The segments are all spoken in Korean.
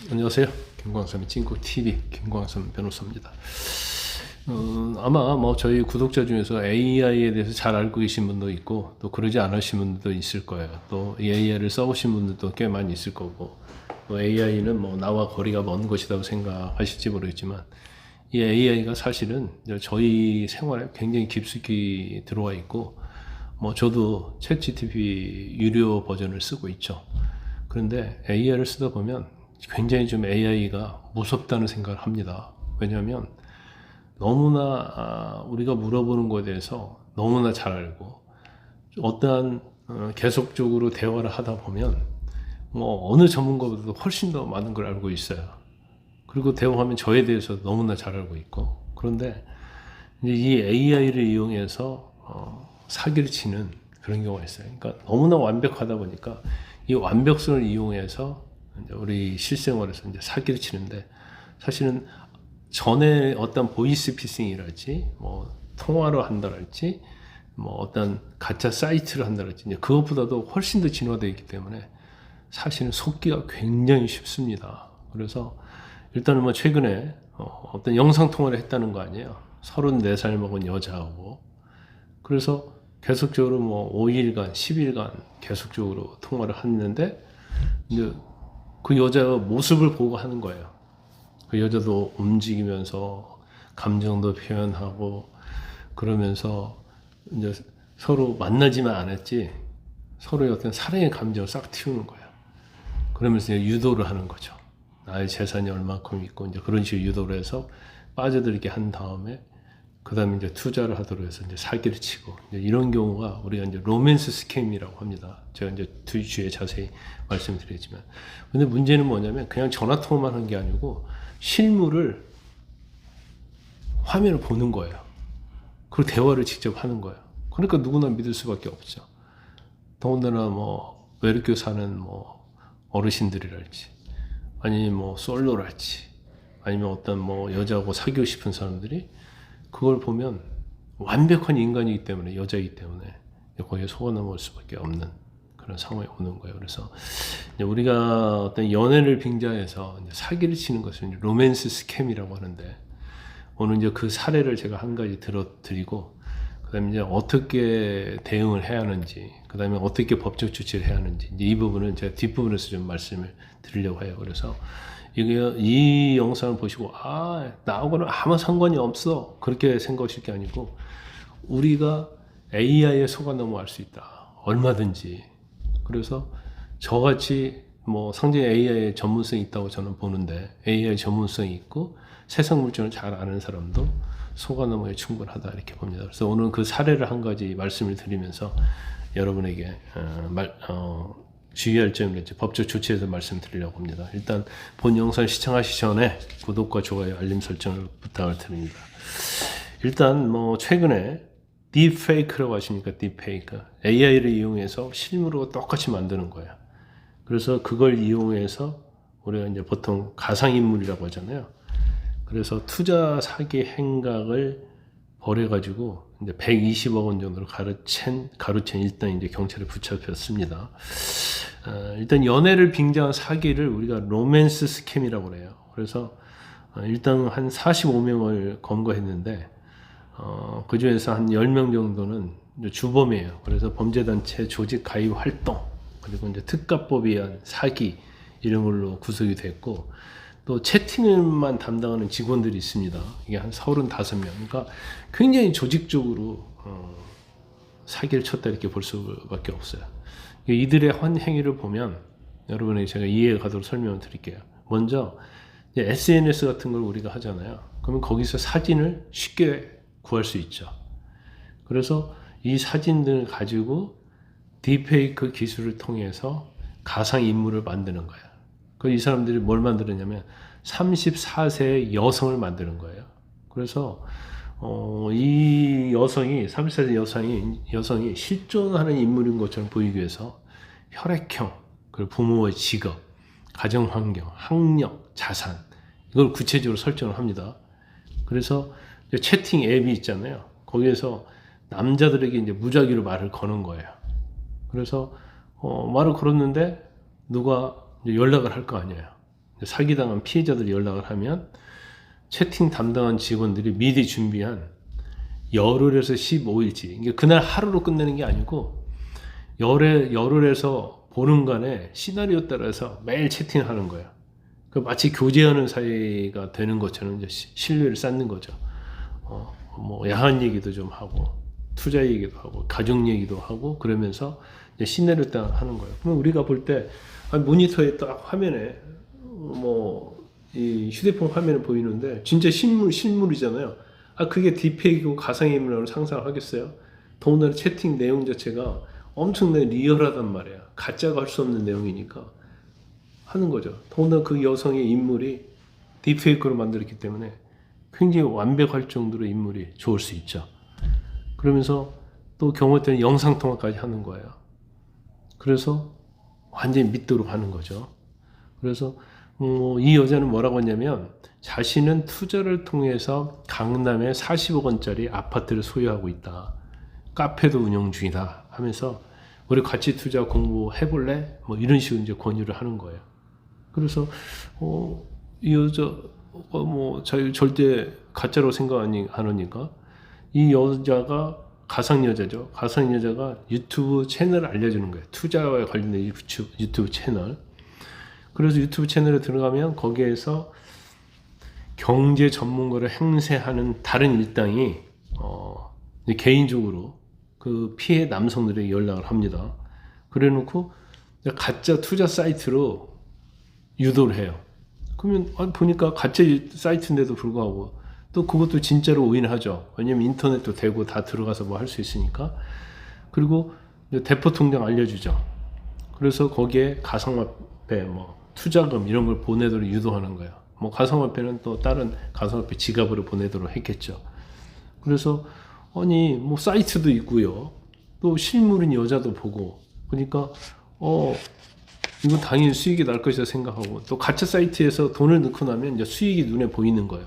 안녕하세요. 김광삼의 찐국TV 김광삼 변호사입니다. 아마 저희 구독자 중에서 AI에 대해서 잘 알고 계신 분도 있고 또 그러지 않으신 분들도 있을 거예요. 또 AI를 써보신 분들도 꽤 많이 있을 거고, 또 AI는 나와 거리가 먼 것이라고 생각하실지 모르겠지만, 이 AI가 사실은 저희 생활에 굉장히 깊숙이 들어와 있고, 저도 챗GPT 유료 버전을 쓰고 있죠. 그런데 AI를 쓰다 보면 굉장히 좀 AI가 무섭다는 생각을 합니다. 왜냐하면 너무나 우리가 물어보는 것에 대해서 너무나 잘 알고, 어떠한 계속적으로 대화를 하다 보면 어느 전문가보다도 훨씬 더 많은 걸 알고 있어요. 그리고 대화하면 저에 대해서 너무나 잘 알고 있고, 그런데 이제 이 AI를 이용해서 사기를 치는 그런 경우가 있어요. 그러니까 너무나 완벽하다 보니까 이 완벽성을 이용해서 이제 우리 실생활에서 이제 사기를 치는데, 사실은 전에 어떤 보이스 피싱이랄지, 통화로 한다랄지, 어떤 가짜 사이트를 한다랄지, 이제 그것보다도 훨씬 더 진화되어 있기 때문에 사실은 속기가 굉장히 쉽습니다. 그래서 일단은 최근에 어떤 영상 통화를 했다는 거 아니에요. 34살 먹은 여자하고. 그래서 계속적으로 5일간, 10일간 계속적으로 통화를 했는데, 이제 그 여자 모습을 보고 하는 거예요. 그 여자도 움직이면서 감정도 표현하고 그러면서 이제 서로 만나지만 않았지, 서로의 어떤 사랑의 감정을 싹 틔우는 거예요. 그러면서 이제 유도를 하는 거죠. 나의 재산이 얼마큼 있고, 이제 그런 식으로 유도를 해서 빠져들게 한 다음에, 그 다음에 이제 투자를 하도록 해서 이제 사기를 치고, 이제 이런 경우가 우리가 이제 로맨스 스캠이라고 합니다. 제가 이제 뒤에 자세히 말씀드리지만. 근데 문제는 뭐냐면, 그냥 전화통화만 한 게 아니고, 실물을, 화면을 보는 거예요. 그리고 대화를 직접 하는 거예요. 그러니까 누구나 믿을 수밖에 없죠. 더군다나 외롭게 사는 어르신들이랄지, 아니면 솔로랄지, 아니면 어떤 여자하고 사귀고 싶은 사람들이 그걸 보면 완벽한 인간이기 때문에, 여자이기 때문에 거기에 속아 넘어갈 수밖에 없는 그런 상황이 오는 거예요. 그래서 우리가 어떤 연애를 빙자해서 사기를 치는 것은 로맨스 스캠이라고 하는데, 오늘 이제 그 사례를 제가 한 가지 들어드리고, 그 다음에 이제 어떻게 대응을 해야 하는지, 그 다음에 어떻게 법적 조치를 해야 하는지, 이제 이 부분은 제가 뒷부분에서 좀 말씀을 드리려고 해요. 그래서 이 영상을 보시고, 나하고는 아무 상관이 없어, 그렇게 생각하실 게 아니고, 우리가 AI에 속아 넘어갈 수 있다. 얼마든지. 그래서 저같이 상당히 AI에 전문성이 있다고 저는 보는데, AI 전문성이 있고 세상 물정을 잘 아는 사람도 속아 넘어에 충분하다, 이렇게 봅니다. 그래서 오늘 그 사례를 한 가지 말씀을 드리면서 여러분에게 주의할 점을 법적 조치에서 말씀드리려고 합니다. 일단 본 영상 시청하시기 전에 구독과 좋아요, 알림 설정을 부탁을 드립니다. 일단 최근에 딥페이크라고 하십니까? 딥페이크. AI를 이용해서 실물과 똑같이 만드는 거예요. 그래서 그걸 이용해서 우리가 이제 보통 가상인물이라고 하잖아요. 그래서 투자 사기 행각을 벌여가지고 이제 120억 원 정도로 가로챈 일단 이제 경찰에 붙잡혔습니다. 일단 연애를 빙자한 사기를 우리가 로맨스 스캠이라고 그래요. 그래서 일단 한 45명을 검거했는데, 그 중에서 한 10명 정도는 주범이에요. 그래서 범죄단체 조직 가입 활동, 그리고 이제 특가법에 의한 사기, 이런 걸로 구속이 됐고, 또 채팅만 담당하는 직원들이 있습니다. 이게 한 35명. 그러니까 굉장히 조직적으로 사기를 쳤다, 이렇게 볼 수밖에 없어요. 이들의 행위를 보면 여러분에게 제가 이해가 가도록 설명을 드릴게요. 먼저 SNS 같은 걸 우리가 하잖아요. 그러면 거기서 사진을 쉽게 구할 수 있죠. 그래서 이 사진들을 가지고 딥페이크 기술을 통해서 가상 인물을 만드는 거예요. 이 사람들이 뭘 만들었냐면 34세 여성을 만드는 거예요. 그래서 이 여성이 34세 여성이 실존하는 인물인 것처럼 보이기 위해서 혈액형, 그리고 부모의 직업, 가정 환경, 학력, 자산, 이걸 구체적으로 설정을 합니다. 그래서 채팅 앱이 있잖아요. 거기에서 남자들에게 이제 무작위로 말을 거는 거예요. 그래서 말을 걸었는데 누가 연락을 할 거 아니에요. 사기당한 피해자들이 연락을 하면 채팅 담당한 직원들이 미리 준비한 열흘에서 15일치, 이게 그날 하루로 끝내는 게 아니고 열흘에서 보름간의 시나리오 따라서 매일 채팅하는 거예요. 그 마치 교제하는 사이가 되는 것처럼 이제 신뢰를 쌓는 거죠. 뭐 야한 얘기도 좀 하고 투자 얘기도 하고 가족 얘기도 하고 그러면서 이제 신뢰를 딱 하는 거예요. 그럼 우리가 볼 때 모니터에 딱 화면에 뭐 이 휴대폰 화면에 보이는데 진짜 실물이잖아요. 그게 딥페이크고 가상인물로 상상하겠어요? 더군다나 채팅 내용 자체가 엄청나게 리얼하단 말이야. 가짜가 할 수 없는 내용이니까 하는 거죠. 더군다나 그 여성의 인물이 딥페이크로 만들었기 때문에 굉장히 완벽할 정도로 인물이 좋을 수 있죠. 그러면서 또 경우 때는 영상통화까지 하는 거예요. 그래서 완전히 믿도록 하는 거죠. 그래서 이 여자는 뭐라고 했냐면 자신은 투자를 통해서 강남에 40억 원짜리 아파트를 소유하고 있다. 카페도 운영 중이다 하면서 우리 같이 투자 공부해볼래? 뭐 이런 식으로 이제 권유를 하는 거예요. 그래서 이 여자 뭐 자기 절대 가짜로 생각 안 하니까 이 여자가 가상 여자죠. 가상 여자가 유튜브 채널을 알려주는 거예요. 투자와 관련된 유튜브 채널. 그래서 유튜브 채널에 들어가면 거기에서 경제 전문가를 행세하는 다른 일당이 개인적으로 그 피해 남성들에게 연락을 합니다. 그래놓고 가짜 투자 사이트로 유도를 해요. 그러면 보니까 가짜 사이트인데도 불구하고 또 그것도 진짜로 오인하죠. 왜냐면 인터넷도 되고 다 들어가서 뭐 할 수 있으니까. 그리고 대포 통장 알려주죠. 그래서 거기에 가상화폐 뭐 투자금 이런 걸 보내도록 유도하는 거예요. 뭐 가상화폐는 또 다른 가상화폐 지갑으로 보내도록 했겠죠. 그래서 뭐 사이트도 있고요. 또 실물인 여자도 보고 그러니까 이건 당연히 수익이 날 것이다 생각하고 또 가짜 사이트에서 돈을 넣고 나면 이제 수익이 눈에 보이는 거예요.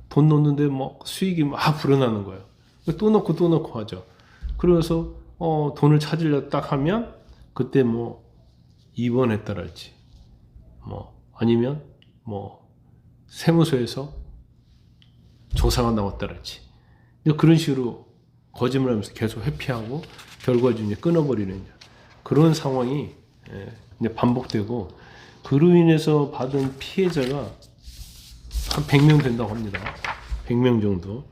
돈 넣는데 막 수익이 막 불어나는 거예요. 또 넣고 하죠. 그래서 돈을 찾으려 딱 하면 그때 뭐 입원했다랄지 뭐 아니면 뭐 세무서에서 조사가 나왔다랄지 그런 식으로 거짓말하면서 계속 회피하고 결과적으로 끊어버리는 그런 상황이 이제 반복되고 그로 인해서 받은 피해자가 한 100명 된다고 합니다. 100명 정도.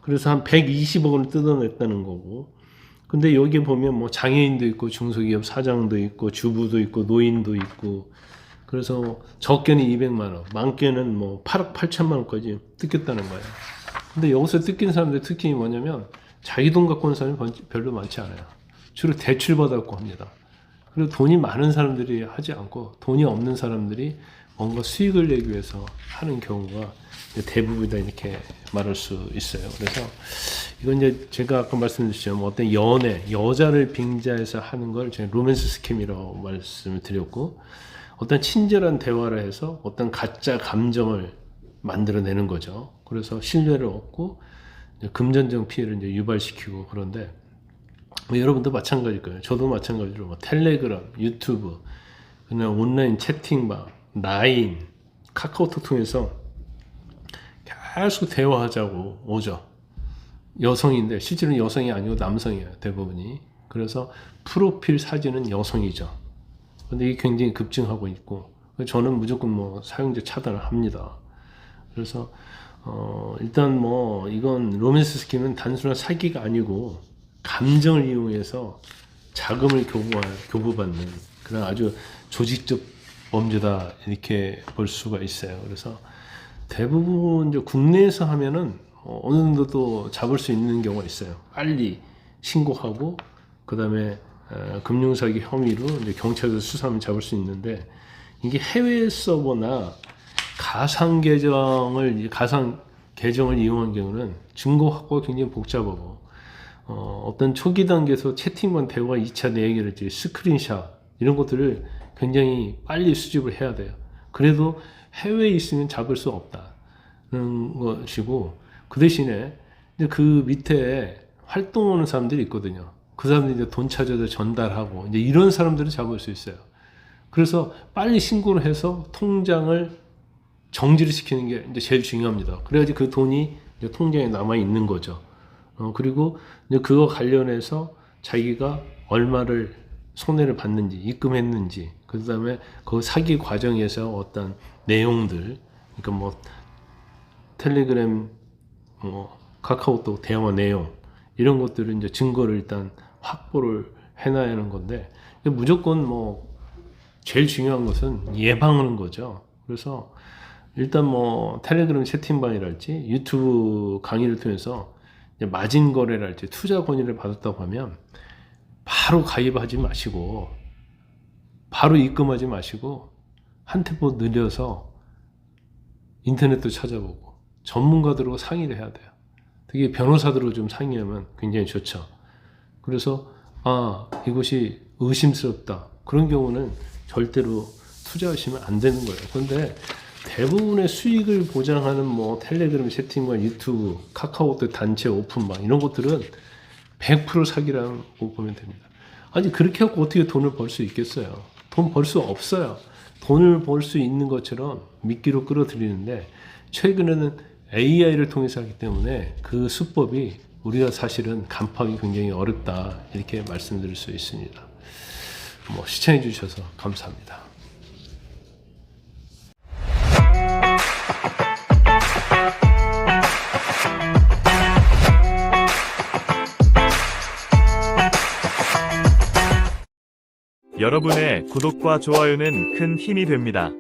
그래서 한 120억을 뜯어냈다는 거고. 근데 여기에 보면 뭐 장애인도 있고 중소기업 사장도 있고 주부도 있고 노인도 있고 그래서 적게는 200만 원, 많게는 뭐 8억 8천만 원까지 뜯겼다는 거예요. 근데 여기서 뜯긴 사람들 특징이 뭐냐면 자기 돈 갖고 온 사람이 별로 많지 않아요. 주로 대출받았고 합니다. 그리고 돈이 많은 사람들이 하지 않고 돈이 없는 사람들이 뭔가 수익을 내기 위해서 하는 경우가 대부분이다 이렇게 말할 수 있어요. 그래서 이건 이제 제가 아까 말씀드렸죠. 뭐 어떤 여자를 빙자해서 하는 걸 제가 로맨스 스캠이라고 말씀을 드렸고 어떤 친절한 대화를 해서 어떤 가짜 감정을 만들어내는 거죠. 그래서 신뢰를 얻고 금전적 피해를 이제 유발시키고 그런데 뭐 여러분도 마찬가지일 거예요. 저도 마찬가지로 뭐 텔레그램, 유튜브, 그냥 온라인 채팅방, 라인, 카카오톡 통해서 계속 대화하자고 오죠. 여성인데 실제로는 여성이 아니고 남성이에요. 대부분이. 그래서 프로필 사진은 여성이죠. 근데 이게 굉장히 급증하고 있고 저는 무조건 뭐 사용자 차단을 합니다. 그래서 일단 뭐 이건 로맨스 스킨은 단순한 사기가 아니고 감정을 이용해서 자금을 교부받는 그런 아주 조직적 범죄다 이렇게 볼 수가 있어요. 그래서 대부분 이제 국내에서 하면은 어느 정도 또 잡을 수 있는 경우가 있어요. 빨리 신고하고 그다음에 금융사기 혐의로 이제 경찰에서 수사하면 잡을 수 있는데 이게 해외 서버나 가상 계정을 이용한 경우는 증거 확보가 굉장히 복잡하고 어떤 초기 단계에서 채팅방 대화 2차 내역이랄지 스크린샷 이런 것들을 굉장히 빨리 수집을 해야 돼요. 그래도 해외에 있으면 잡을 수 없다는 것이고 그 대신에 이제 그 밑에 활동하는 사람들이 있거든요. 그 사람들이 이제 돈 찾아서 전달하고 이제 이런 사람들을 잡을 수 있어요. 그래서 빨리 신고를 해서 통장을 정지를 시키는 게 이제 제일 중요합니다. 그래야지 그 돈이 이제 통장에 남아 있는 거죠. 그리고 이제 그거 관련해서 자기가 얼마를 손해를 봤는지, 입금했는지, 그 다음에 그 사기 과정에서 어떤 내용들, 그러니까 뭐 텔레그램, 뭐 카카오톡 대화 내용 이런 것들을 이제 증거를 일단 확보를 해놔야 하는 건데, 무조건 뭐 제일 중요한 것은 예방하는 거죠. 그래서 일단 뭐 텔레그램 채팅방이랄지 유튜브 강의를 통해서 이제 마진 거래랄지 투자 권유를 받았다고 하면 바로 가입하지 마시고 바로 입금하지 마시고 한 템포 느려서 인터넷도 찾아보고 전문가들하고 상의를 해야 돼요. 특히 변호사들하고 좀 상의하면 굉장히 좋죠. 그래서 이것이 의심스럽다. 그런 경우는 절대로 투자하시면 안 되는 거예요. 그런데 대부분의 수익을 보장하는 뭐 텔레그램 채팅방, 유튜브, 카카오톡 단체 오픈방 이런 것들은 100% 사기라고 보면 됩니다. 아니 그렇게 하고 어떻게 돈을 벌 수 있겠어요? 돈 벌 수 없어요. 돈을 벌 수 있는 것처럼 미끼로 끌어들이는데 최근에는 AI를 통해서 하기 때문에 그 수법이 우리가 사실은 간파하기 굉장히 어렵다 이렇게 말씀드릴 수 있습니다. 뭐 시청해 주셔서 감사합니다. 여러분의 구독과 좋아요는 큰 힘이 됩니다.